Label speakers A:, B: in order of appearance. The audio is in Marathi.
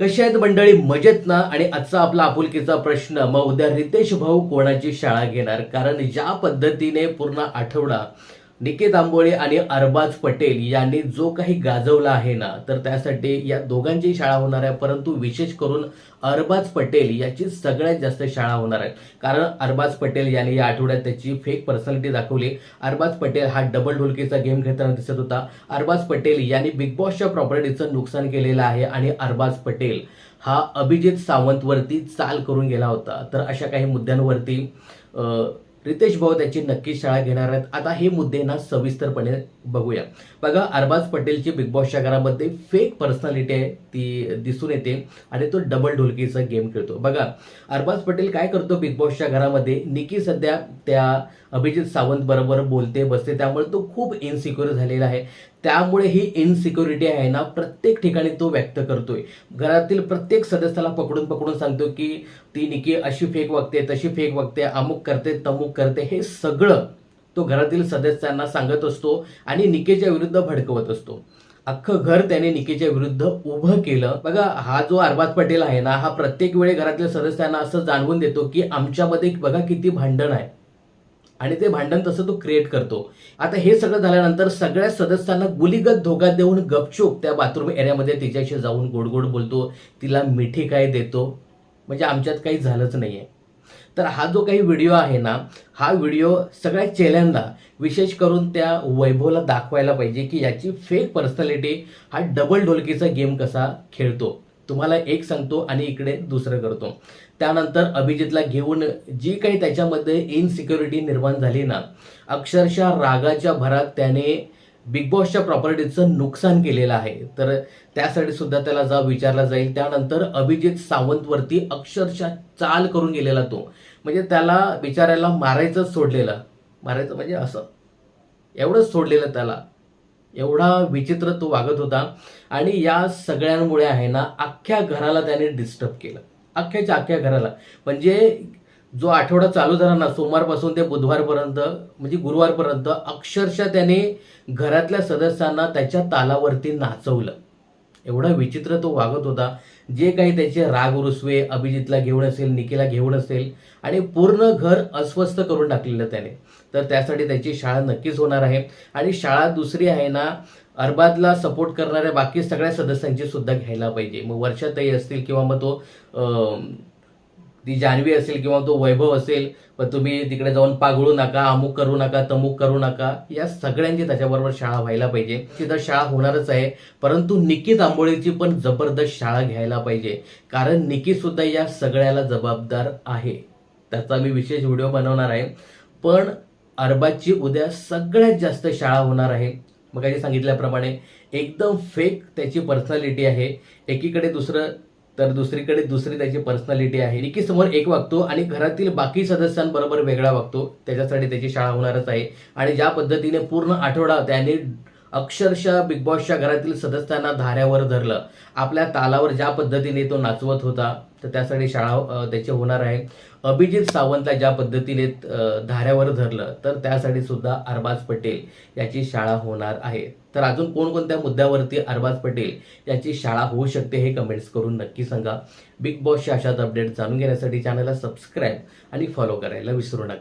A: कशा आहेत मंडळी, मजेत ना? आणि आजचा आपला आपुलकीचा प्रश्न, मग उद्या रितेश भाऊ कोणाची शाळा घेणार? कारण ज्या पद्धतीने पूर्ण आठवडा निकेत आंबोळे आणि अरबाज पटेल यांनी जो काही गाजवला आहे ना, तर त्यासाठी या दोघांची शाळा होणार आहे. परंतु विशेष करून अरबाज पटेल याची सगळ्यात जास्त शाळा होणार आहे. कारण अरबाज पटेल यांनी या आठवड्यात त्याची फेक पर्सनॅलिटी दाखवली. अरबाज पटेल हा डबल ढोलकीचा गेम खेळताना दिसत होता. अरबाज पटेल यांनी बिग बॉसच्या प्रॉपर्टीचं नुकसान केलेलं आहे आणि अरबाज पटेल हा अभिजित सावंतवरती चाल करून गेला होता. तर अशा काही मुद्द्यांवरती रितेश भाऊ त्याची नक्कीच शाळा घेणार आहेत. आता हे मुद्दे ना सविस्तरपणे बघूया. बघा, अरबाज पटेलची बिग बॉसच्या घरामध्ये फेक पर्सनॅलिटी आहे ती दिसून येते आणि तो डबल ढोलकीचा गेम खेळतो. बघा, अरबाज पटेल काय करतो बिग बॉसच्या घरामध्ये, निकी सध्या त्या अभिजित सावंत बरोबर बोलते बसते, त्यामुळे तो खूप इनसिक्युअर झालेला आहे. त्यामुळे ही इनसिक्युरिटी आहे ना प्रत्येक ठिकाणी तो व्यक्त करतोय. घरातील प्रत्येक सदस्याला पकडून पकडून सांगतो की ती निकी अशी फेक वागते, तशी फेक वागते, अमुक करते, तमुक करते. हे सगळं तो घरातील सदस्यांना सांगत असतो आणि निकेच्या विरुद्ध भडकवत असतो. अख्खं घर त्याने निकेच्या विरुद्ध उभं केलं. बघा, हा जो अरबाज पटेल आहे ना, हा प्रत्येक वेळी घरातल्या सदस्यांना असं जाणवून देतो की आमच्यामध्ये बघा किती भांडण आहे आणि ते भांडण तसं तो क्रिएट करतो. आता हे सगळं झाल्यानंतर सगळ्या सदस्यांना गुलीगत धोका देऊन गपचूप त्या बाथरूम एरियामध्ये तिच्याशी जाऊन गोड गोड बोलतो, तिला मिठी काय देतो, म्हणजे आमच्यात काही झालंच नाहीये. तर हा जो काही व्हिडिओ आहे ना, हा व्हिडिओ सगळ्या चेल्यांना, विशेष करून त्या वैभवला दाखवायला पाहिजे की याची फेक पर्सनॅलिटी हा डबल ढोलकीचा गेम कसा खेळतो. तुम्हाला एक सांगतो आणि इकडे दुसरं करतो. त्यानंतर अभिजितला घेऊन जी काही त्याच्यामध्ये इनसिक्युरिटी निर्माण झाली ना, अक्षरशः रागाच्या भरात त्याने बिग बॉसच्या प्रॉपर्टीचं नुकसान केलेलं आहे. तर त्यासाठी सुद्धा त्याला जाब विचारला जाईल. त्यानंतर अभिजित सावंतवरती अक्षरशः चाल करून गेलेला तो, म्हणजे त्याला बिचारायला मारायचंच सोडलेलं. मारायचं म्हणजे असं एवढंच सोडलेलं त्याला. एवढा विचित्र तो वागत होता आणि या सगळ्यांमुळे आहे ना अख्ख्या घराला त्याने डिस्टर्ब केलं. अख्ख्याच्या अख्ख्या घराला. म्हणजे जो आठवडा चालू झाला ना, सोमवारपासून ते बुधवारपर्यंत, म्हणजे गुरुवारपर्यंत, अक्षरशः त्याने घरातल्या सदस्यांना त्याच्या तालावरती नाचवलं. एवढा विचित्र तो वागत होता. जे काही त्याचे राग रुसवे अभिजितला घेऊन असेल, निकीला घेऊन असेल, आणि पूर्ण घर अस्वस्थ करून टाकलेलं त्याने. तर त्यासाठी त्याची शाळा नक्कीच होणार आहे. आणि शाळा दुसरी आहे ना, अरबाजला सपोर्ट करणाऱ्या बाकी सगळ्या सदस्यांची सुद्धा घ्यायला पाहिजे. मग वर्षाताई असतील किंवा मग तो ती जान्हवी असेल किंवा तो वैभव असेल, पण तुम्ही तिकडे जाऊन पागळू नका, अमुक करू नका, तमुक करू नका. या सगळ्यांची त्याच्याबरोबर शाळा व्हायला पाहिजे. तिथं शाळा होणारच आहे. परंतु निकी आंबोळेची पण जबरदस्त शाळा घ्यायला पाहिजे. कारण निकी सुद्धा या सगळ्याला जबाबदार आहे. त्याचा मी विशेष व्हिडिओ बनवणार आहे. पण अरबाजची उद्या सगळ्यात जास्त शाळा होणार आहे. मग काही सांगितल्याप्रमाणे एकदम फेक त्याची पर्सनॅलिटी आहे. एकीकडे दुसरं तर दुसरीकडे दुसरी त्याची पर्सनॅलिटी आहे. निकी समोर एक वागतो आणि घरातील बाकी सदस्यांबरोबर वेगळा वागतो. त्याच्यासाठी त्याची शाळा होणारच आहे. आणि ज्या पद्धतीने पूर्ण आठवडा त्याने अक्षरशः बिग बॉसच्या घरातील सदस्यांना धाऱ्यावर धरलं, आपल्या तालावर ज्या पद्धतीने तो नाचवत होता, तर त्यासाठी शाळा त्याची होणार आहे. अभिजित सावंतला ज्या पद्धतीने धाऱ्यावर धरलं, तर त्यासाठी सुद्धा अरबाज पटेल याची शाळा होणार आहे. तर अजून कोणकोणत्या मुद्द्यावरती अरबाज पटेल याची शाळा होऊ शकते हे कमेंट्स करून नक्की सांगा. बिग बॉसच्या अशाच अपडेट जाणून घेण्यासाठी चॅनलला सबस्क्राईब आणि फॉलो करायला विसरू नका.